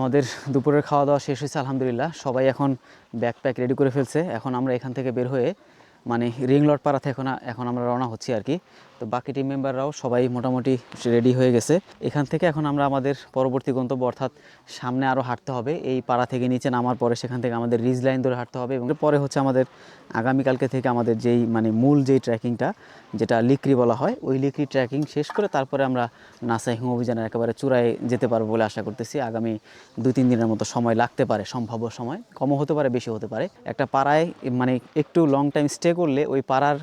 আমাদের দুপুরের খাওয়া দাওয়া শেষ হয়েছে আলহামদুলিল্লাহ। সবাই এখন ব্যাকপ্যাক রেডি করে ফেলছে। এখন আমরা এখান থেকে বের হয়ে মানে রিং রোড পাড়া থেকে এখন আমরা রওনা হচ্ছি আর কি। তো বাকি টিম মেম্বাররাও সবাই মোটামুটি রেডি হয়ে গেছে। এখান থেকে এখন আমরা আমাদের পরবর্তী গন্তব্য অর্থাৎ সামনে আরও হাঁটতে হবে। এই পাড়া থেকে নিচে নামার পরে সেখান থেকে আমাদের রিজ লাইন ধরে হাঁটতে হবে এবং পরে হচ্ছে আমাদের আগামীকালকে থেকে আমাদের যেই মানে মূল যেই ট্রেকিংটা যেটা লিকরি বলা হয়, ওই লিকরি ট্রেকিং শেষ করে তারপরে আমরা নাসাই হিম অভিযানের একেবারে চূড়ায় যেতে পারবো বলে আশা করতেছি। আগামী 2-3 দিনের মতো সময় লাগতে পারে, সম্ভাব্য সময় কমও হতে পারে, বেশি হতে পারে। একটা পাড়ায় মানে একটু লং টাইম স্টে করলে ওই পাড়ার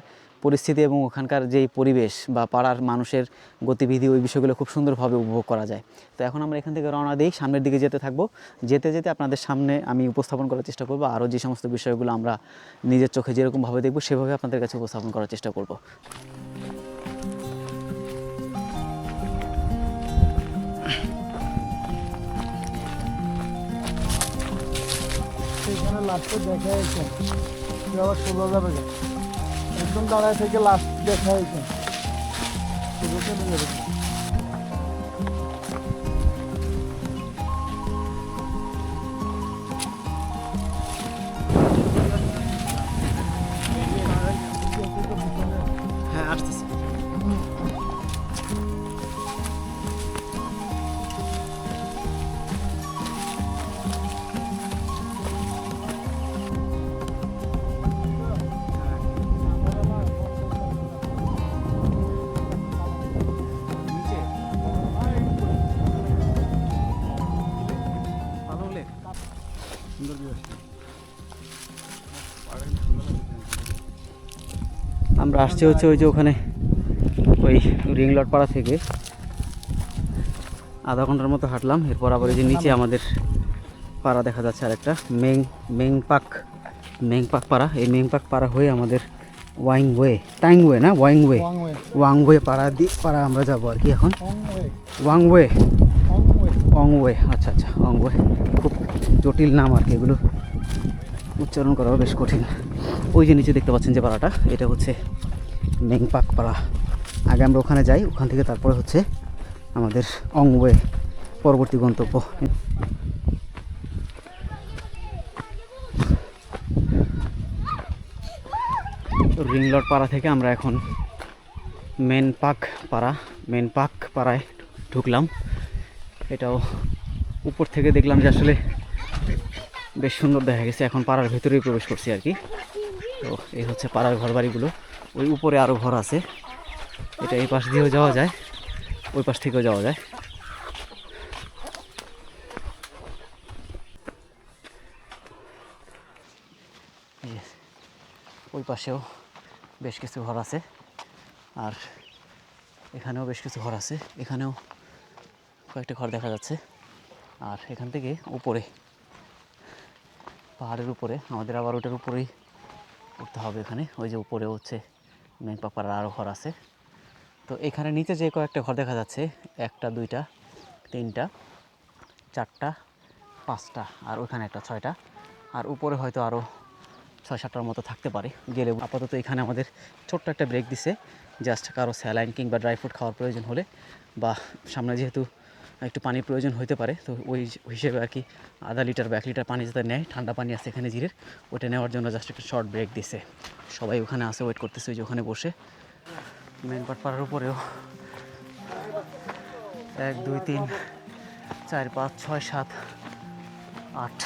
পরিস্থিতি এবং ওখানকার যেই পরিবেশ বা পাড়ার মানুষের গতিবিধি ওই বিষয়গুলো খুব সুন্দরভাবে উপভোগ করা যায়। তো এখন আমরা এখান থেকে রওনা দিই, সামনের দিকে যেতে থাকবো। যেতে যেতে আপনাদের সামনে আমি উপস্থাপন করার চেষ্টা করবো আরও যে সমস্ত বিষয়গুলো আমরা নিজের চোখে যেরকমভাবে দেখবো সেভাবে আপনাদের কাছে উপস্থাপন করার চেষ্টা করব। সেখানে লাস্টে দেখা হয়েছে, আবার সোজা যাবে একদম দাঁড়ায় থেকে লাস্ট দেখা হয়েছে সোজা চলে যাবে। হ্যাঁ, আসতেছে। আমরা আসছি হচ্ছে ওই যে ওখানে ওই রিং রোড পাড়া থেকে আধা ঘন্টার মতো হাঁটলাম। এরপর আবার এই যে নিচে আমাদের পাড়া দেখা যাচ্ছে আরেকটা মেংপাক পাড়া। এই মেংপাক পাড়া হয়ে আমাদের টাইংওয়ে না ওয়াংওয়ে পাড়া আমরা যাবো আর কি এখন। ওয়াংওয়ে আচ্ছা ওয়াংওয়ে, খুব জটিল নাম আর কি, এগুলো উচ্চারণ করাও বেশ কঠিন। ওই যে নিচে দেখতে পাচ্ছেন যে পাড়াটা, এটা হচ্ছে মেংপাক পাড়া। আগে আমরা ওখানে যাই, ওখান থেকে তারপরে হচ্ছে আমাদের অংওয়ে পরবর্তী গন্তব্য। রিং রোড পাড়া থেকে আমরা এখন মেনপাক পাড়ায় ঢুকলাম। এটাও উপর থেকে দেখলাম যে আসলে বেশ সুন্দর দেখা গেছে। এখন পাড়ার ভেতরেই প্রবেশ করছি আর কি। তো এই হচ্ছে পাড়ার ঘরবাড়িগুলো। ওই উপরে আরও ঘর আছে, এটা এই পাশ দিয়েও যাওয়া যায়, ওই পাশ থেকেও যাওয়া যায়। ওই পাশেও বেশ কিছু ঘর আছে আর এখানেও বেশ কিছু ঘর আছে, এখানেও কয়েকটা ঘর দেখা যাচ্ছে। আর এখান থেকে উপরে পাহাড়ের উপরে আমাদের আবার ওটার উপরেই উঠতে হবে। এখানে ওই যে উপরে হচ্ছে মেংপাক পাড়ার আরও ঘর আছে। তো এখানে নিচে যে কয়েকটা ঘর দেখা যাচ্ছে, 1টা 2টা 3টা 4টা 5টা আর ওখানে একটা 6টা, আর উপরে হয়তো আরও 6-7টার মতো থাকতে পারে গেলে। আপাতত এখানে আমাদের ছোট্ট একটা ব্রেক দিছে, জাস্ট কারো স্যালাইন কিংবা ড্রাই ফ্রুট খাওয়ার প্রয়োজন হলে বা সামনে যেহেতু একটু পানির প্রয়োজন হতে পারে, তো ওই হিসেবে আর কি আধা লিটার বা 1 লিটার পানি যাতে নেয়, ঠান্ডা পানি আছে এখানে জিরের, ওটা নেওয়ার জন্য জাস্ট একটা শর্ট ব্রেক দিছে। সবাই ওখানে আসে, ওয়েট করতেছে ওই যে ওখানে বসে। মেনপাট পাড়ার উপরেও 1 2 3 4 5 6 7 8,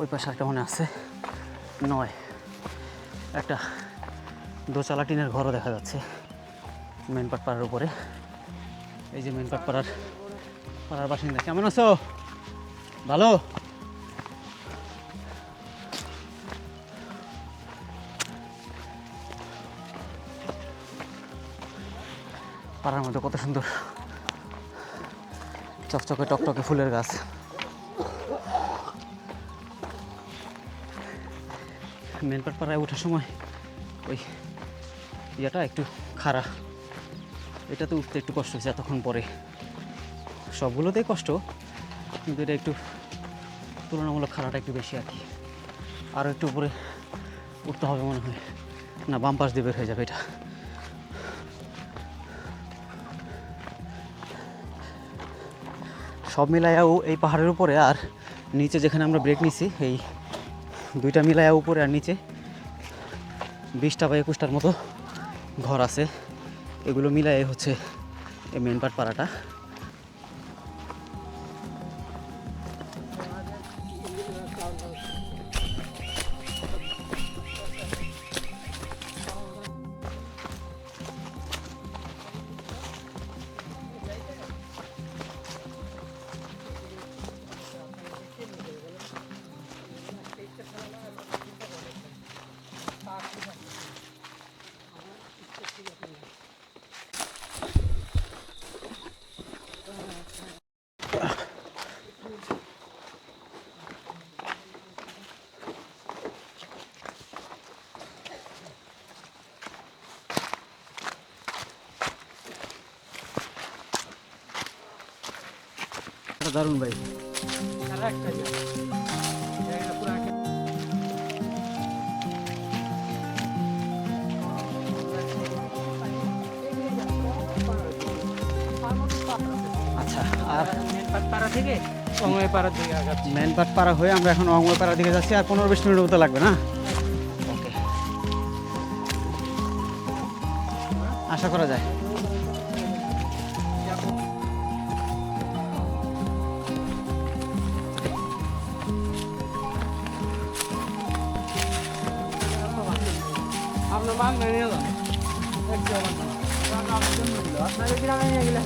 ওই পাশে একটা মনে আছে 9, একটা দোচালা টিনের ঘরও দেখা যাচ্ছে মেনপাট পাড়ার উপরে। এই যে মেনপাট পাড়ার বাসিন্দা। কেমন আছো? ভালো? পাড়ার মধ্যে কত সুন্দর চকচকে টকটকে ফুলের গাছ। মেনপাট পাড়ায় ওঠার সময় ওই ইয়েটা একটু খাড়া, এটাতে উঠতে একটু কষ্ট হয়েছে এতক্ষণ পরে। সবগুলোতেই কষ্ট, কিন্তু এটা একটু তুলনামূলক খাড়াটা একটু বেশি আর কি। আরও একটু উপরে উঠতে হবে মনে হয়, না বাম পাশ দিয়ে বের হয়ে যাবে এটা। সব মিলাইয়াও এই পাহাড়ের উপরে আর নিচে যেখানে আমরা ব্রেক নিছি এই দুইটা মিলাইয়া উপরে আর নিচে 20টা বা 21টার মতো ঘর আছে। এগুলো মিলাই হচ্ছে এই মেন পাট পাড়াটা। দারুণ ভাই। আচ্ছা, আর মেন পাড়া থেকে অঙ্গয় পাড়ার দিকে আগাচ্ছি। মেন পাট পাড়া হয়ে আমরা এখন অঙ্গয় পাড়ার দিকে যাচ্ছি। আর 15-20 মিনিটের মতো লাগবে না? ওকে, আশা করা যায়। আপনার বাঘ নিয়ে যান আপনাদের গ্রামে নিয়ে গেলে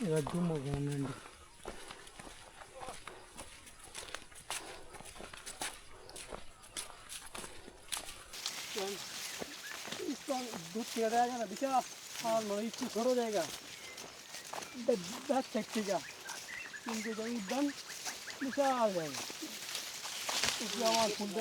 এবার জুমো গভর্নমেন্ট दूध किया जाएगा ना दिशा हाँ लोई की छोड़ो जाएगा दस सेक्टी का इनके जब एकदम दिशा आ जाएगा इसलिए हमारे फुल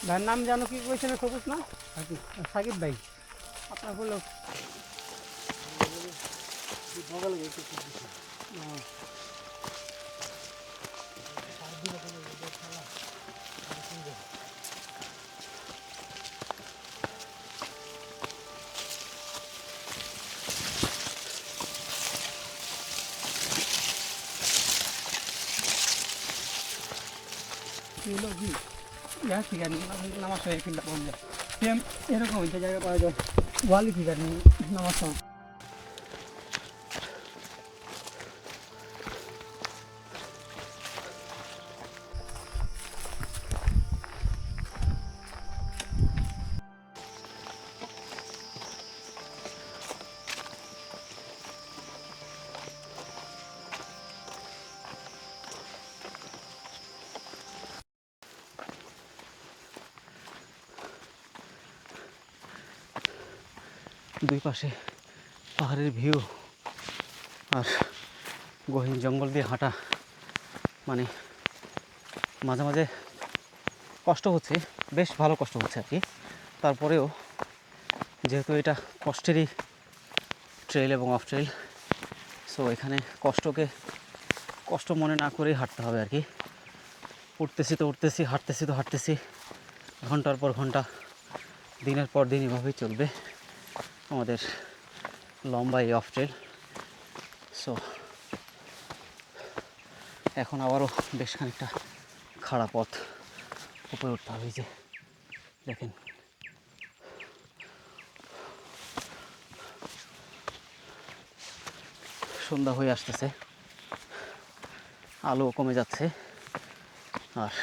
ভাইয়ের নাম জানো কি কইছেন সবুজ না সাকিব ভাই আপনার হলো Ya tiga nih, nama saya pindah pondok. Dia এরকম একটা জায়গা পাওয়া যায় ওয়ালি ফিগার নিয়ে নামার সময় দুই পাশে পাহাড়ের ভিউ আর গহীন জঙ্গল দিয়ে হাঁটা, মানে মাঝে মাঝে কষ্ট হচ্ছে, বেশ ভালো কষ্ট হচ্ছে আর কি। তারপরেও যেহেতু এটা কষ্টেরই ট্রেল এবং অফ ট্রেল, সো এখানে কষ্টকে কষ্ট মনে না করেই হাঁটতে হবে আর কি। উঠতেছি তো উঠতেছি, হাঁটতেছি তো হাঁটতেছি, ঘন্টার পর ঘন্টা দিনের পর দিন এভাবেই চলবে আমাদের লম্বা এই অফ ট্রেল। সো এখন আবারও বেশ খানিকটা খাড়া পথ উপরে উঠতে হবে। এই যে দেখেন, সন্ধ্যা হয়ে আসতেছে, আলো কমে যাচ্ছে, আর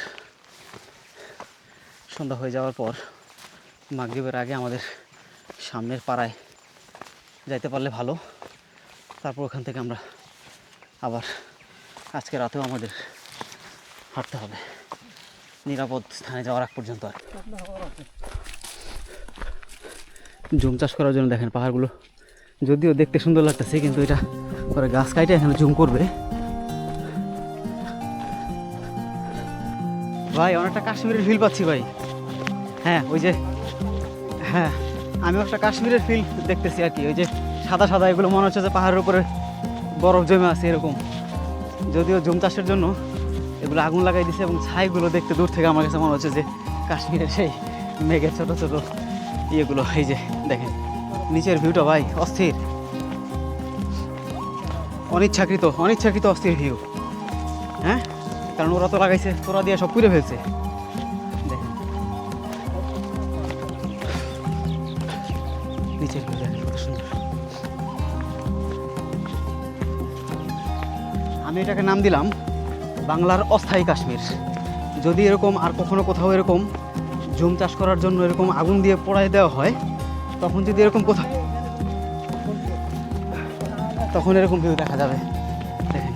সন্ধ্যা হয়ে যাওয়ার পর মাগরিবের আগে আমাদের সামনের পাড়ায় যাইতে পারলে ভালো। তারপর ওখান থেকে আমরা আবার আজকে রাতেও আমাদের হাঁটতে হবে নিরাপদ স্থানে যাওয়ার আগ পর্যন্ত। আর জুম চাষ করার জন্য দেখেন পাহাড়গুলো যদিও দেখতে সুন্দর লাগতেছে, কিন্তু এটা পরে গাছ কাটে এখানে জুম করবে। ভাই অনেকটা কাশ্মীরের ফিল পাচ্ছি ভাই। হ্যাঁ ওই যে, হ্যাঁ আমিও একটা কাশ্মীরের ফিল দেখতেছি আর কি। ওই যে সাদা সাদা এগুলো মনে হচ্ছে যে পাহাড়ের উপরে বরফ জমে আছে এরকম। যদিও জুম চাষের জন্য এগুলো আগুন লাগাই দিছে, এবং ছাইগুলো দেখতে দূর থেকে আমার কাছে মনে হচ্ছে যে কাশ্মীরের সেই মেঘের ছোট ছোট ইয়েগুলো। এই যে দেখেন নিচের ভিউটা ভাই অস্থির, অনিচ্ছাকৃত অস্থির ভিউ। হ্যাঁ, কারণ ওরা তো লাগাইছে, তোরা দিয়ে সব পুড়ে ফেলছে। দেখেন নিচের ভিউ দেখেন কত সুন্দর। আমি এটাকে নাম দিলাম বাংলার অস্থায়ী কাশ্মীর। যদি এরকম আর কখনো কোথাও এরকম জুম চাষ করার জন্য এরকম আগুন দিয়ে পোড়ায় দেওয়া হয়, তখন যদি এরকম কোথাও, তখন এরকম ভিউ দেখা যাবে। দেখেন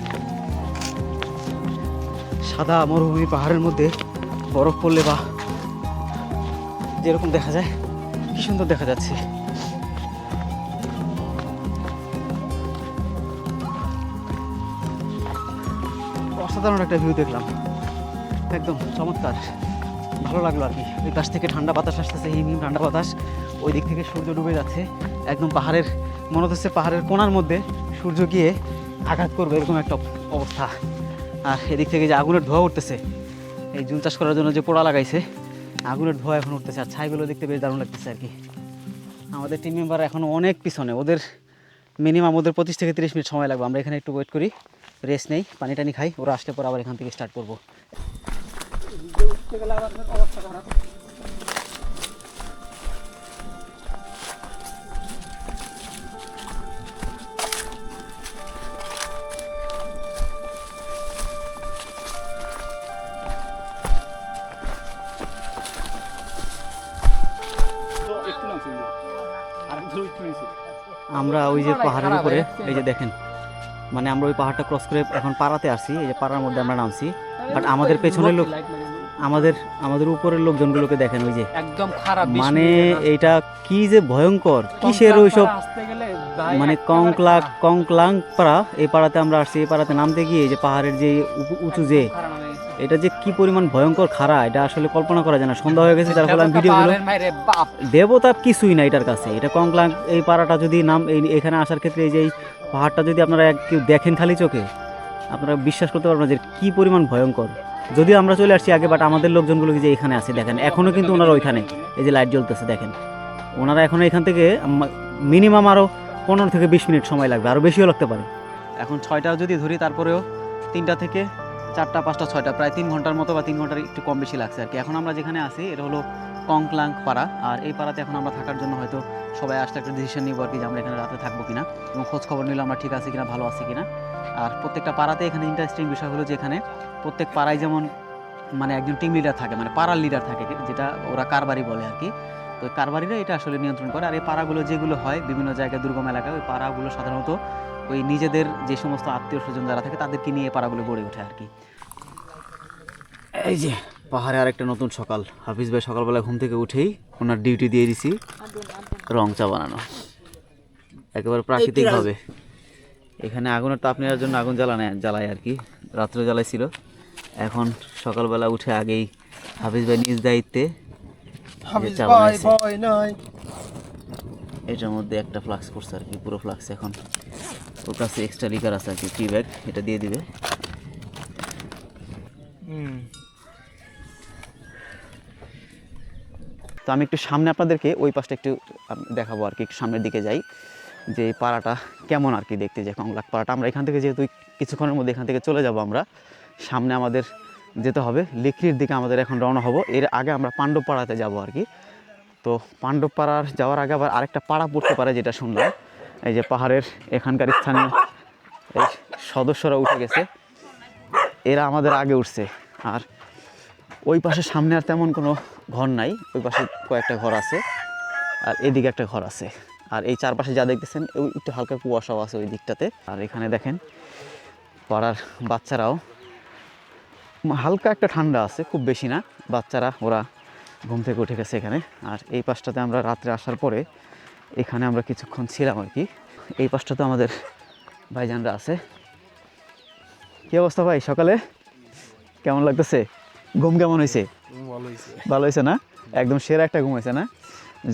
সাদা মরুভূমি পাহাড়ের মধ্যে বরফ পড়লে বা যেরকম দেখা যায়, কি সুন্দর দেখা যাচ্ছে। অসাধারণ একটা ভিউ দেখলাম, একদম চমৎকার, ভালো লাগলো আর কি। ওই পাশ থেকে ঠান্ডা বাতাস আসতেছে, হিম হিম ঠান্ডা বাতাস। ওই দিক থেকে সূর্য ডুবে যাচ্ছে, একদম পাহাড়ের মনে হচ্ছে পাহাড়ের কোণার মধ্যে সূর্য গিয়ে আঘাত করবে এরকম একটা অবস্থা। আর এদিক থেকে যে আগুনের ধোঁয়া উঠতেছে, এই জুম চাষ করার জন্য যে পোড়া লাগাইছে, আগুনের ধোঁয়া এখন উঠতেছে, আর ছাইগুলো দেখতে বেশ দারুণ লাগতেছে আর কি। আমাদের টিম মেম্বার এখনও অনেক পিছনে, ওদের মিনিমাম ওদের 25 থেকে 30 মিনিট সময় লাগবে। আমরা এখানে একটু ওয়েট করি, রেস্ট নেই, পানি টানি খাই, ওরা আসলে পর আবার এখান থেকে স্টার্ট করবো। উঠতে গেলে আবার অবস্থা খারাপ। আমরা ওই যে পাহাড়ের উপরে, এই যে দেখেন, মানে আমরা ওই পাহাড়টা ক্রস করে এখন পাড়াতে আসছি। এই যে পাড়ার মধ্যে আমরা নামছি, বাট আমাদের পেছনের লোক, আমাদের উপরের লোকজনগুলোকে দেখেন, ওই যে একদম খারাপ, মানে এইটা কি যে ভয়ঙ্কর, কিসের ওইসব মানে কংক্লাং পাড়া, এই পাড়াতে আমরা আসছি। এই পাড়াতে নামতে গিয়ে যে পাহাড়ের যে উঁচু, যে এটা যে কি পরিমাণ ভয়ঙ্কর খাড়া, এটা আসলে কল্পনা করা যায় না। সন্ধ্যা হয়ে গেছে, যার ফলে আমি ভিডিওগুলো, দেবতা কিছুই না এটার কাছে। এটা কংক্লাং এই পাড়াটা যদি এখানে আসার ক্ষেত্রে এই যে এই পাহাড়টা যদি আপনারা কেউ দেখেন খালি চোখে, আপনারা বিশ্বাস করতে পারবেন যে কি পরিমাণ ভয়ঙ্কর। যদিও আমরা চলে আসছি আগে, বাট আমাদের লোকজনগুলো যে এখানে আছে দেখেন, এখনও কিন্তু ওনারা ওইখানে, এই যে লাইট জ্বলতেছে দেখেন, ওনারা এখনও এখান থেকে মিনিমাম আরও 15 থেকে 20 মিনিট সময় লাগবে, আরও বেশিও লাগতে পারে। এখন 6টা যদি ধরি, তারপরেও 3টা থেকে 4টা 5টা 6টা প্রায় 3 ঘন্টার মতো, বা 3 ঘন্টার একটু কম বেশি লাগছে আর কি। এখন আমরা যেখানে আছি এটা হলো কংক্লাং পাড়া, আর এই পাড়াতে এখন আমরা থাকার জন্য হয়তো সবাই আসলে একটা ডিসিশন নিব আর কি, যে আমরা এখানে রাতে থাকবো কিনা, এবং খোঁজ খবর নিলে আমরা ঠিক আছে কিনা, ভালো আছি কিনা। আর প্রত্যেকটা পাড়াতে এখানে ইন্টারেস্টিং বিষয় হলো যে এখানে প্রত্যেক পাড়ায় যেমন মানে একজন টিম লিডার থাকে, মানে পাড়ার লিডার থাকে, যেটা ওরা কারবারি বলে আর কি। তো কারবারিরা এটা আসলে নিয়ন্ত্রণ করে। আর এই পাড়াগুলো যেগুলো হয় বিভিন্ন জায়গায় দুর্গম এলাকায়, ওই পাড়াগুলো সাধারণত ওই নিজেদের যে সমস্ত আত্মীয় স্বজন যারা থাকে তাদেরকে নিয়ে এই পাড়াগুলো গড়ে ওঠে আর কি। এই যে পাহাড়ে আরেকটা নতুন সকাল। হাফিজ ভাই সকালবেলা ঘুম থেকে উঠেই ওনার ডিউটি দিয়ে দিছি রং চা বানানো, একেবারে প্রাকৃতিকভাবে। এখানে আগুনের তাপ নেওয়ার জন্য আগুন জ্বালায় আর কি, রাত্রে জ্বালাইছিল। এখন সকালবেলা উঠে আগেই হাফিজ ভাই নিজ দায়িত্বে চা বানাইছে। এটার মধ্যে একটা ফ্লাক্স করছে আর কি, পুরো ফ্লাক্স। এখন ওর কাছে এক্সট্রা লিকার আছে আর কি, টি ব্যাগ, এটা দিয়ে দিবে। তো আমি একটু সামনে আপনাদেরকে ওই পাশটা একটু দেখাবো আর কি, একটু সামনের দিকে যাই যে এই পাড়াটা কেমন আর কি দেখতে, যে কংলাক পাড়াটা। আমরা এখান থেকে যেহেতু কিছুক্ষণের মধ্যে এখান থেকে চলে যাব, আমরা সামনে আমাদের যেতে হবে লিখরির দিকে, আমাদের এখন রওনা হব। এর আগে আমরা পাণ্ডব পাড়াতে যাব আর কি। তো পাণ্ডব পাড়ার যাওয়ার আগে আবার আরেকটা পাড়া পড়তে পারে যেটা শুনলাম, এই যে পাহাড়ের এখানকার স্থানীয় এই সদস্যরা উঠে গেছে, এরা আমাদের আগে উঠছে। আর ওই পাশে সামনে আর তেমন কোনো ঘর নাই, ওই পাশে কয়েকটা ঘর আছে আর এদিকে একটা ঘর আছে। আর এই চারপাশে যা দেখতেছেন ওই একটু হালকা কুয়াশাও আছে ওই দিকটাতে। আর এখানে দেখেন পাড়ার বাচ্চারাও, হালকা একটা ঠান্ডা আছে, খুব বেশি না। বাচ্চারা ওরা ঘুম থেকে উঠে গেছে এখানে। আর এই পাশটাতে আমরা রাত্রে আসার পরে এখানে আমরা কিছুক্ষণ ছিলাম আর কি। এই পাশটাতে আমাদের ভাইজানরা আছে। কী অবস্থা ভাই, সকালে কেমন লাগতেছে? ঘুম কেমন হয়েছে? ভালো হয়েছে না? একদম সেরা একটা ঘুম হয়েছে না?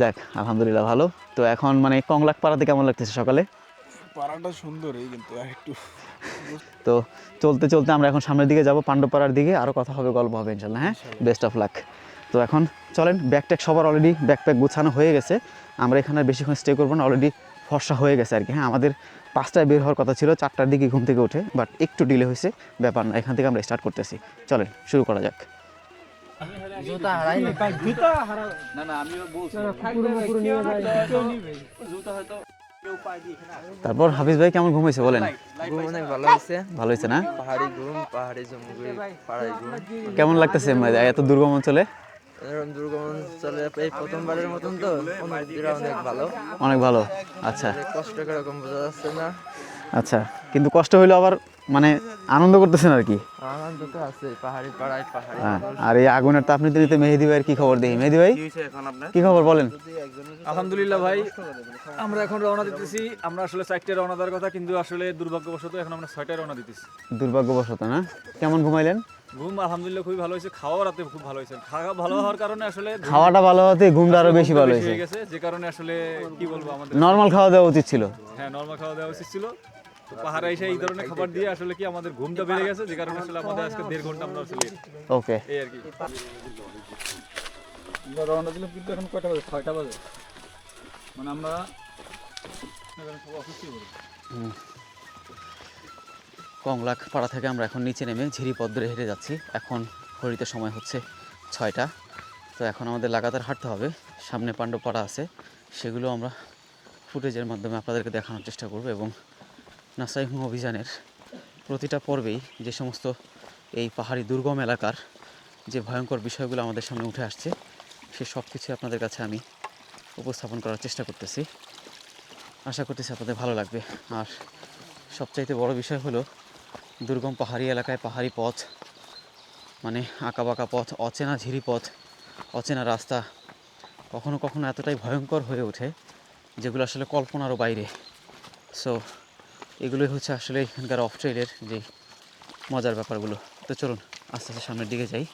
যাক আলহামদুলিল্লাহ ভালো। তো এখন মানে কংলাক পাড়াতে কেমন লাগতেছে সকালে? পাড়াটা সুন্দরই, কিন্তু একটু তো চলতে চলতে আমরা এখন সামনের দিকে যাব, পাণ্ডবপাড়ার দিকে। আরও কথা হবে, গল্প হবে ইনশাল্লাহ। হ্যাঁ, বেস্ট অফ লাক। তো এখন চলেন, ব্যাকপ্যাক সবার অলরেডি ব্যাকপ্যাক গোছানো হয়ে গেছে। আমরা এখানে বেশিক্ষণ স্টে করবো না, অলরেডি ফর্সা হয়ে গেছে আর কি। হ্যাঁ, আমাদের 5টায় বের হওয়ার কথা ছিল, 4টার দিকে ঘুম থেকে উঠে, বাট একটু ডিলে হয়েছে, ব্যাপার না। এখান থেকে আমরা স্টার্ট করতেছি, চলেন শুরু করা যাক। তারপর হাফিজ ভাই কেমন ঘুম হয়েছে বলেন? ঘুম অনেক ভালো হয়েছে। ভালো হয়েছে না? পাহাড়ি ঘুম, পাহাড়ি জঙ্গলে পাহাড়ি ঘুম। কেমন লাগতেছে এত দুর্গম অঞ্চলে? এরকম দুর্গম অঞ্চলে এই প্রথমবারের মতন তো অনুভূতিটা অনেক ভালো। অনেক ভালো। আচ্ছা কষ্ট কিরকম বোঝা যাচ্ছে না। আচ্ছা, কিন্তু কষ্ট হইলো আবার মানে আনন্দ করতেছেন আর কি। আনন্দ তো আছে, পাহাড়ি পাড়ায় পাহাড়ি। হ্যাঁ, আর এই আগুনের তাপনিতে নিতে মেহেদি ভাইয়ের কি খবর? দেখি মেহেদি ভাই কি খবর বলেন? আলহামদুলিল্লাহ ভাই, আমরা এখন রওনা দিতেছি। আমরা আসলে 4টায় রওনা দেওয়ার কথা, কিন্তু আসলে দুর্ভাগ্যবশত এখন আমরা 6টায় রওনা দিতেছি। দুর্ভাগ্যবশত না? কেমন ঘুমাইলেন? ঘুম আলহামদুলিল্লাহ খুবই ভালো হয়েছে, খাওয়া রাতে খুব ভালো হয়েছে। খাওয়া ভালো হওয়ার কারণে আসলে খাওয়াটা ভালো হতে ঘুমটা আরো বেশি ভালো হয়েছে। হয়ে গেছে, যে কারণে আসলে কি বলবো, আমাদের নর্মাল খাওয়া দাওয়া উচিত ছিল। হ্যাঁ, নরমাল খাওয়া দাওয়া উচিত ছিল। তো পাহাড়ে এসে এই ধরনের খাবার দিয়ে আসলে কি আমাদের ঘুমটা বেড়ে গেছে, যে কারণে আসলে আমাদের আজকে 1.5 ঘন্টা আমরা আসলে ওকে, এই আর কি। আমরা রওনা দিলাম, কিন্তু এখন কয়টা বাজে? 6টা বাজে। মানে আমরা কংলাক পাড়া থেকে আমরা এখন নিচে নেমে ঝিরিপথ ধরে হেঁটে যাচ্ছি। এখন ঘড়িতে সময় হচ্ছে 6টা। তো এখন আমাদের লাগাতার হাঁটতে হবে। সামনে পাণ্ডব পাড়া আছে, সেগুলো আমরা ফুটেজের মাধ্যমে আপনাদেরকে দেখানোর চেষ্টা করব। এবং নাসাইহুম অভিযানের প্রতিটা পর্বেই যে সমস্ত এই পাহাড়ি দুর্গম এলাকার যে ভয়ঙ্কর বিষয়গুলো আমাদের সামনে উঠে আসছে, সে সব কিছু আপনাদের কাছে আমি উপস্থাপন করার চেষ্টা করতেছি। আশা করতেছি আপনাদের ভালো লাগবে। আর সবচাইতে বড় বিষয় হলো, দুর্গম পাহাড়ি এলাকায় পাহাড়ি পথ, মানে আঁকাবাঁকা পথ, অচেনা ঝিরিপথ, অচেনা রাস্তা কখনো কখনো এতটাই ভয়ঙ্কর হয়ে ওঠে যেগুলো আসলে কল্পনারও বাইরে। সো এগুলোই হচ্ছে আসলে এখানকার অফ ট্রেলের যে মজার ব্যাপারগুলো। তো চলুন আস্তে আস্তে সামনের দিকে যাই।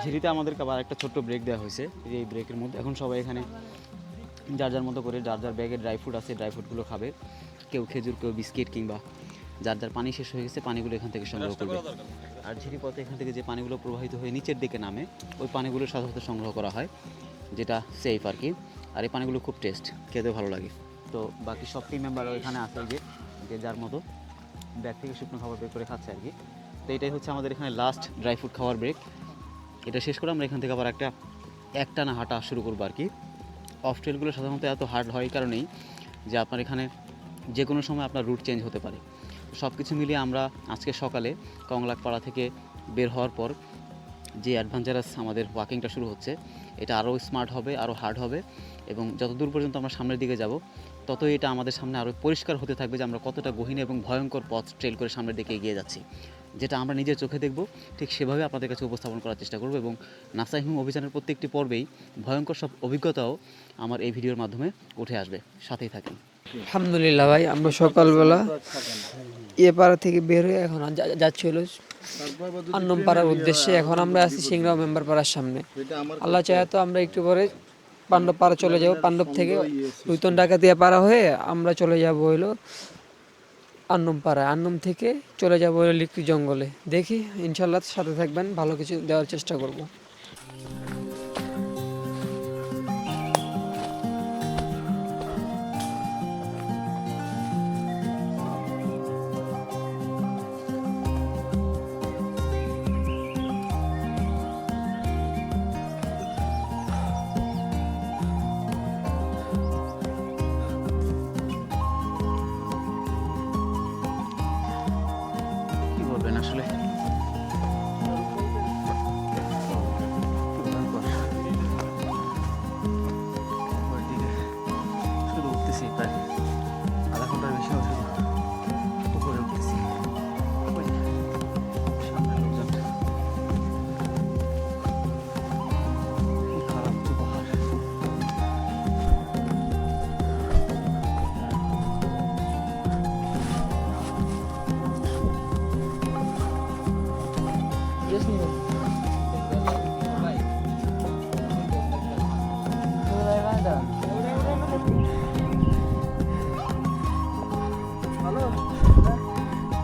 ঝিরিতে আমাদেরকে আবার একটা ছোট্ট ব্রেক দেওয়া হয়েছে। এই ব্রেকের মধ্যে এখন সবাই এখানে যার যার মতো করে যার যার ব্যাগে ড্রাই ফ্রুট আছে ড্রাই ফ্রুটগুলো খাবে, কেউ খেজুর, কেউ বিস্কিট, কিংবা যার যার পানি শেষ হয়ে গেছে পানিগুলো এখান থেকে সংগ্রহ করবে। আর ঝিরিপথে এখান থেকে যে পানিগুলো প্রবাহিত হয়ে নিচের দিকে নামে ওই পানিগুলো সাধারণত সংগ্রহ করা হয়, যেটা সেফ আর কি। আর এই পানিগুলো খুব টেস্ট, খেতে ভালো লাগে। তো বাকি সব টিম মেম্বারও এখানে আছে, যে যার মতো ব্যাগ থেকে শুকনো খাবার বের করে খাচ্ছে আর কি। তো এটাই হচ্ছে আমাদের এখানে লাস্ট ড্রাই ফ্রুট খাওয়ার ব্রেক। এটা শেষ করে আমরা এখান থেকে আবার একটানা হাঁটা শুরু করবো আর কি। অফ ট্রেলগুলো সাধারণত এত হার্ড হয় এই কারণেই যে আপনার এখানে যে কোনো সময় আপনার রুট চেঞ্জ হতে পারে। সব কিছু মিলিয়ে আমরা আজকে সকালে কংলাকপাড়া থেকে বের হওয়ার পর যে অ্যাডভেঞ্চারাস আমাদের ওয়াকিংটা শুরু হচ্ছে, এটা আরও স্মার্ট হবে, আরও হার্ড হবে, এবং যত দূর পর্যন্ত আমরা সামনের দিকে যাব ততই এটা আমাদের সামনে আরও পরিষ্কার হতে থাকবে যে আমরা কতটা গহীন এবং ভয়ঙ্কর পথ ট্রেল করে সামনের দিকে এগিয়ে যাচ্ছি। যেটা আমরা নিজের চোখে দেখব ঠিক সেভাবে আপনাদের কাছে উপস্থাপন করার চেষ্টা করব, এবং নাসা হিম অভিযানের প্রত্যেকটি পর্বেই ভয়ঙ্কর সব অভিজ্ঞতাও আমার এই ভিডিওর মাধ্যমে উঠে আসবে। সাথেই থাকেন। আলহামদুলিল্লাহ ভাই, আমরা সকালবেলা পাড়া থেকে বের হয়ে এখন যাচ্ছি হলো আন্নম পাড়ার উদ্দেশ্যে। এখন আমরা আছি সিংড়া মেম্বার পাড়ার সামনে। আল্লাহ চাহে তো আমরা একটু পরে পাণ্ডব পাড়া চলে যাব। পাণ্ডব থেকে রুতন ডাকাতিয়া পাড়া হয়ে আমরা চলে যাব হইলো আন্নম পাড়া। আন্নম থেকে চলে যাব হইলো লিক্কি জঙ্গলে। দেখি ইনশাল্লাহ সাথে থাকবেন, ভালো কিছু দেওয়ার চেষ্টা করব। কি বলবেন আসলে, শুধু উঠতেছি, প্রায় আধা ঘন্টার বেশি উপরে উঠতেছি। সামনে লোকজন, কি খারাপ যে পাহাড়।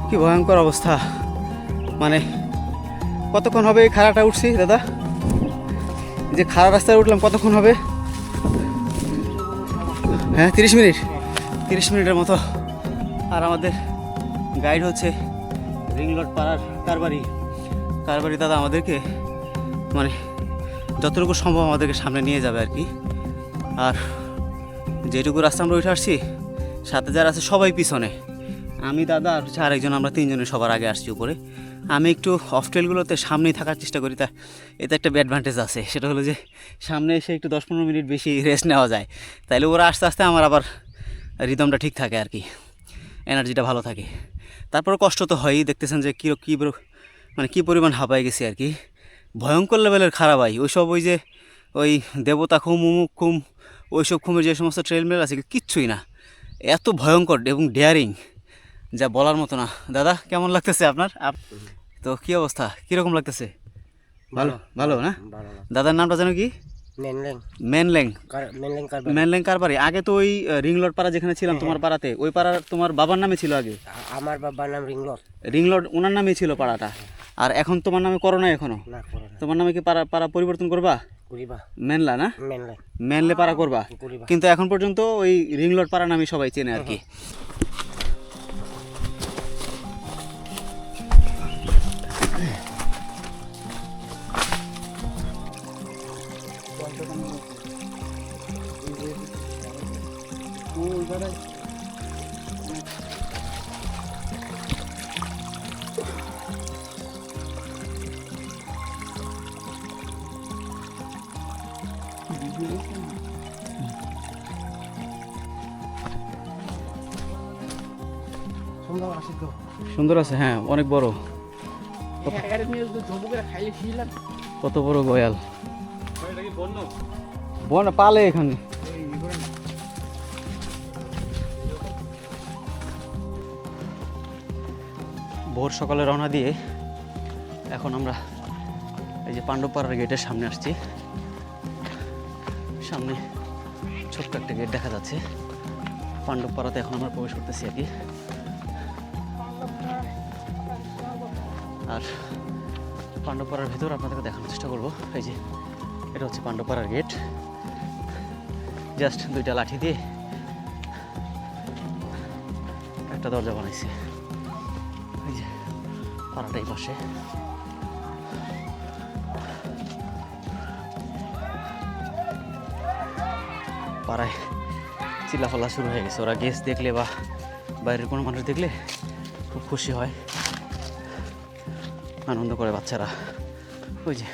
কি ভয়ঙ্কর অবস্থা, মানে কতক্ষণ হবে এই খাড়াটা উঠছি দাদা? যে খাড়া রাস্তায় উঠলাম কতক্ষণ হবে? হ্যাঁ 30 মিনিট, 30 মিনিটের মতো। আর আমাদের গাইড হচ্ছে রিংলট পাড়ার কারবারি দাদা আমাদেরকে মানে যতটুকু সম্ভব আমাদেরকে সামনে নিয়ে যাবে আর কি। আর যেটুকু রাস্তা আমরা উঠে আসছি, সাথে যারা আছে সবাই পিছনে, আমি দাদা আর হচ্ছে আরেকজন, আমরা তিনজনে সবার আগে আসছি উপরে। আমি একটু অফ ট্রেলগুলোতে সামনেই থাকার চেষ্টা করি, তা এতে একটা অ্যাডভান্টেজ আছে, সেটা হলো যে সামনে এসে একটু 10-15 মিনিট বেশি রেস্ট নেওয়া যায়। তাইলে ওরা আস্তে আস্তে আমার আবার রিদমটা ঠিক থাকে আর কি, এনার্জিটা ভালো থাকে। তারপর কষ্ট তো হয়ই, দেখতেছেন যে কী পরিমাণ হাঁপাই গেছি আর কি। ভয়ঙ্কর লেভেলের খারাপ হয় ওইসব, ওই দেবতা খুম, উমুক খুম, ওইসব খুমের যে সমস্ত ট্রেলমেল আছে কিচ্ছুই না, এত ভয়ঙ্কর এবং ডেয়ারিং যা বলার মতো না। দাদা কেমন লাগতেছে আপনার? তো কী অবস্থা, কীরকম লাগতেছে? ভালো না? দাদার নামটা যেন কি? মেনল্যাং কারবারি। আগে তো ওই রিংলট পাড়া যেখানে ছিলাম তোমার পাড়াতে, ওই পাড়ার তোমার বাবার নামে ছিল আগে? আমার বাবার নাম রিংলট ওনার নামেই ছিল পাড়াটা। আর এখন তোমার নামে করো না এখনো? তোমার নামে কি পাড়া পরিবর্তন করবা? মেনলা না, মেনলে পাড়া করবা, কিন্তু এখন পর্যন্ত ওই রিংলট পাড়া নামে সবাই চেনে আর কি। সুন্দর আছে, হ্যাঁ অনেক বড়। কত বড় গয়াল, বন পালে এখানে। ভোর সকালে রওনা দিয়ে এখন আমরা এই যে পাণ্ডবপাড়ার গেটের সামনে আসছি। সামনে ছোট্ট একটা গেট দেখা যাচ্ছে। পাণ্ডবপাড়াতে এখন আমরা প্রবেশ করতেছি আর কি। আর পাণ্ডবপাড়ার ভেতর আপনাদেরকে দেখানোর চেষ্টা করবো। এই যে এটা হচ্ছে পাণ্ডবপাড়ার গেট। জাস্ট দুইটা লাঠি দিয়ে একটা দরজা বানাইছে। এই যে পাড়াটা এই পাশে। পাড়ায় চিল্লাফাল্লা শুরু হয়ে গেছে। ওরা গেস্ট দেখলে বা বাইরের কোনো মানুষ দেখলে খুব খুশি হয়, আনন্দ করে বাচ্চারা। ওই যে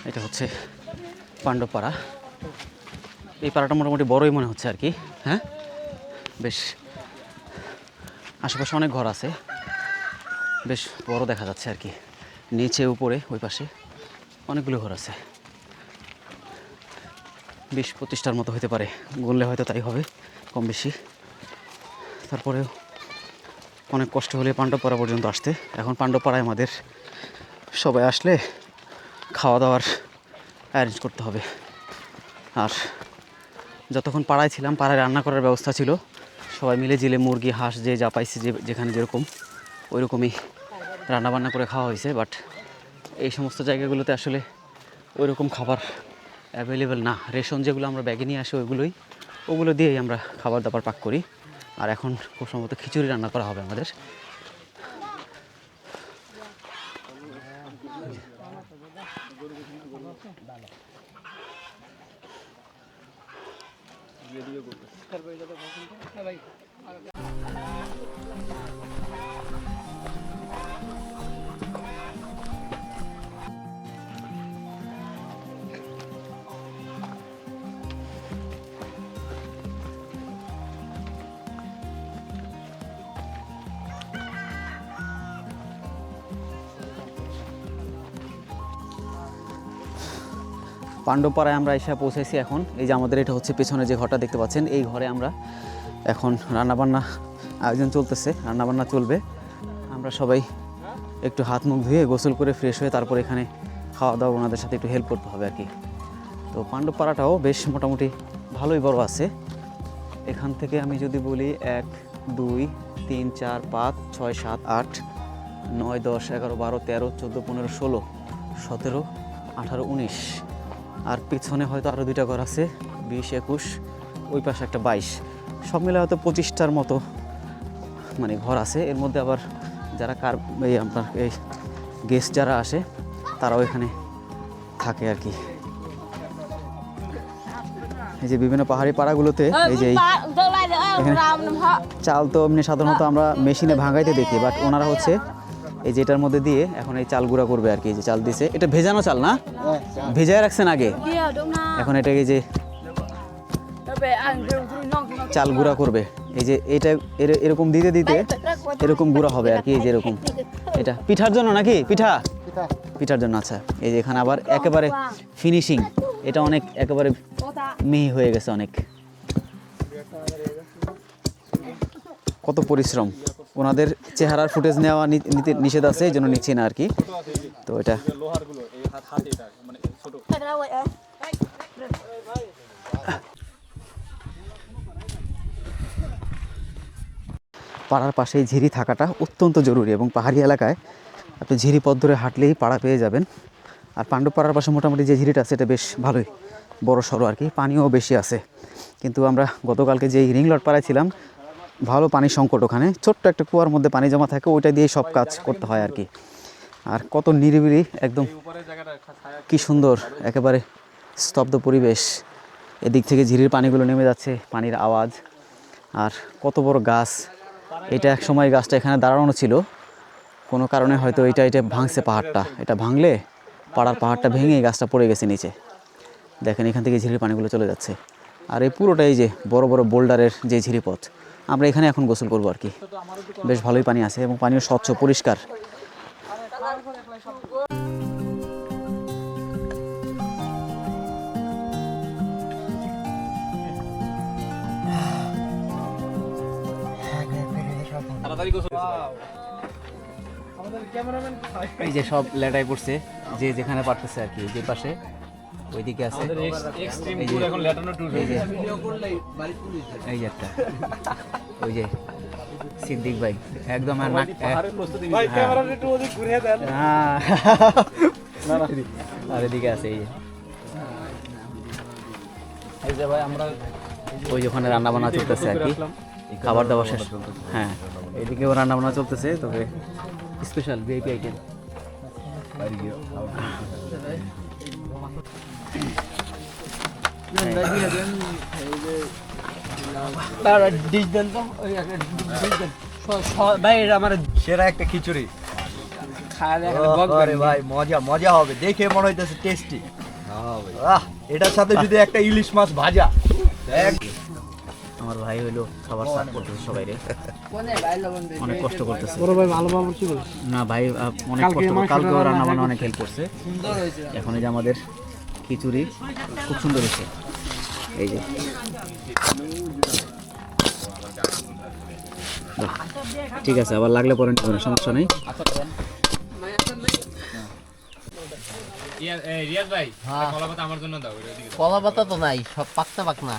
এটা হচ্ছে পাণ্ডবপাড়া। এই পাড়াটা মোটামুটি বড়ই মনে হচ্ছে আর কি। হ্যাঁ, বেশ আশেপাশে অনেক ঘর আছে, বেশ বড় দেখা যাচ্ছে আর কি। নিচে উপরে ওই পাশে অনেকগুলো ঘর আছে। 20-25টার মতো হতে পারে, গুনলে হয়তো তাই হবে, কম বেশি। তারপরেও অনেক কষ্ট হলে পাণ্ডবপাড়া পর্যন্ত আসতে। এখন পাণ্ডবপাড়ায় আমাদের সবাই আসলে খাওয়া দাওয়ার অ্যারেঞ্জ করতে হবে। আর যতক্ষণ পাড়ায় ছিলাম, পাড়ায় রান্না করার ব্যবস্থা ছিল। সবাই মিলে জেলে মুরগি, হাঁস যে যা পাইছে, যেখানে যেরকম ওই রকমই রান্নাবান্না করে খাওয়া হয়েছে। বাট এই সমস্ত জায়গাগুলোতে আসলে ওই রকম খাবার অ্যাভেলেবেল না। রেশন যেগুলো আমরা ব্যাগে নিয়ে আসি ওগুলো দিয়েই আমরা খাবার দাবার পাক করি। আর এখন খুব সম্ভবত খিচুড়ি রান্না করা হবে আমাদের। পাণ্ডবপাড়ায় আমরা এসে পৌঁছেছি এখন। এই যে আমাদের এটা হচ্ছে পেছনে যে ঘরটা দেখতে পাচ্ছেন, এই ঘরে আমরা এখন রান্নাবান্না আয়োজন চলতেছে, রান্নাবান্না চলবে। আমরা সবাই একটু হাত মুখ ধুয়ে গোসল করে ফ্রেশ হয়ে তারপর এখানে খাওয়া দাওয়া ওনাদের সাথে একটু হেল্প করতে হবে আর কি। তো পাণ্ডবপাড়াটাও বেশ মোটামুটি ভালোই বড় আছে। এখান থেকে আমি যদি বলি 1, 2, 3, 4, 5, 6, 7, 8, 9, 10, 11, 12, 13, 14, 15, 16, 17, 18, 19, আর পিছনে হয়তো আরও 2টা ঘর আছে, 20, 21, ওই পাশে একটা 22, সব মিলে হয়তো 25টার মতো মানে ঘর আছে। এর মধ্যে আবার যারা আপনার এই গেস্ট যারা আসে তারাও এখানে থাকে আর কি। এই যে বিভিন্ন পাহাড়ি পাড়াগুলোতে এই যে এখানে চাল তো এমনি সাধারণত আমরা মেশিনে ভাঙাইতে দেখি, বাট ওনারা হচ্ছে এই যেটার মধ্যে দিয়ে এখন এই চাল গুঁড়া করবে আর কি। এই যে চাল দিছে, এটা ভেজানো চাল না, ভেজায় রাখছেন আগে, এখন এটাকে যে চাল গুঁড়া করবে। এই যে এটা এরকম দিতে দিতে এরকম গুঁড়া হবে আর কি। এই যে এরকম, এটা পিঠার জন্য নাকি? পিঠার জন্য। আচ্ছা, এই যে এখানে আবার একেবারে ফিনিশিং, এটা অনেক একেবারে মিহি হয়ে গেছে অনেক। কত পরিশ্রম, ওনাদের চেহারার ফুটেজ নেওয়া নিষেধ আছে, এই জন্য নিচ্ছি না আর কি। তো এটা পাড়ার পাশে ঝিরি থাকাটা অত্যন্ত জরুরি, এবং পাহাড়ি এলাকায় আপনি ঝিরি পথ ধরে হাঁটলেই পাড়া পেয়ে যাবেন। আর পাণ্ডবপাড়ার পাশে মোটামুটি যে ঝিরিটা আছে এটা বেশ ভালোই বড় সড়ো আর কি, পানিও বেশি আছে। কিন্তু আমরা গতকালকে যে রিংলট পাড়ায় ছিলাম, ভালো পানির সংকট ওখানে, ছোট্ট একটা কুয়ার মধ্যে পানি জমা থাকে, ওইটা দিয়েই সব কাজ করতে হয় আর কি। আর কত নিরিবিলি একদম, কি সুন্দর একেবারে স্তব্ধ পরিবেশ। এদিক থেকে ঝিরির পানিগুলো নেমে যাচ্ছে, পানির আওয়াজ। আর কত বড় গাছ, এটা এক সময় গাছটা এখানে দাঁড়ানো ছিল, কোনো কারণে হয়তো এটা ভাঙছে পাহাড়টা, এটা ভাঙলে পাড়ার পাহাড়টা ভেঙে এই গাছটা পড়ে গেছে নিচে। দেখেন এখান থেকে ঝিরির পানিগুলো চলে যাচ্ছে। আর এই পুরোটাই যে বড় বড় বোল্ডারের যে ঝিরিপথ, আমরা এখানে এখন গোসল করবো আর কি। বেশ ভালোই পানি আছে এবং পানিও স্বচ্ছ পরিষ্কার। এই যে সব লেটাই পড়ছে, যে যেখানে পারতেছে আর কি, যে পাশে ওইদিকে আছে এই যে এই যে একটা ওই যে সিদ্দিক ভাই একদম আর নাক আর এদিকে আছে এই যে ভাই আমরা ওই যে ওখানে রান্না বান্না চলতেছে আর কি, খাবার দাবার শেষ। হ্যাঁ এদিকেও রান্না বান্না চলতেছে, তবে স্পেশাল ভিআইপি আইটেম। ডিশ দেন তো, ওই একটা ডিশ দেন। ভাই এটা আমার সেরা একটা খিচুড়ি। খাওয়া আরে ভাই মজা মজা হবে, দেখে মনে হইতেছে টেস্টি। এটার সাথে যদি একটা ইলিশ মাছ ভাজা। আমার ভাই হইলো খাবার সার্ভ করতেছে সবাই রে, অনেক কষ্ট করতেছে। বড় ভাই ভালো ভালো ছিল। না ভাই অনেক কষ্ট করে, কালকেও রান্না বান্না অনেক হেল্প করছে। এখন এই যে আমাদের খিচুড়ি খুব সুন্দর হয়েছে, এই যে বাহ, ঠিক আছে, আবার লাগলে পরে নেবেন, সমস্যা নেই। কলা পাতা তো নাই, সব পাকনা পাকনা।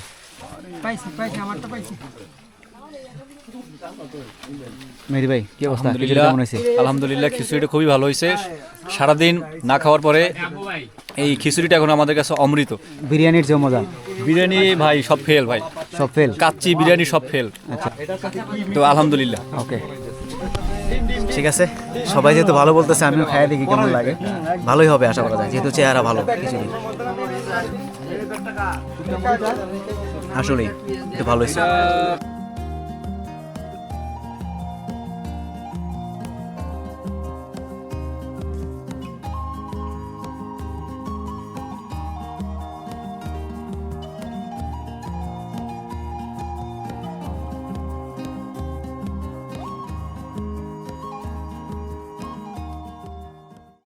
মেহেদি ভাই কি অবস্থা, খিচুড়ি কেমন হয়েছে? আলহামদুলিল্লাহ খিচুড়িটা খুবই ভালো হয়েছে। সারাদিন না খাওয়ার পরে এই খিচুড়িটা এখন আমাদের কাছে অমৃত। বিরিয়ানির যে মজা, বিরিয়ানি ভাই সব ফেল, ভাই সব ফেল। কাচ্চি বিরিয়ানি সব ফেল। আচ্ছা তো আলহামদুলিল্লাহ। ওকে ঠিক আছে, সবাই যেহেতু ভালো বলতেছে আমিও খাই দেখি কেমন লাগে। ভালোই হবে আশা করা যায়, যেহেতু চেহারা ভালো খিচুড়ি। আসলেই একটু ভালো হয়েছে।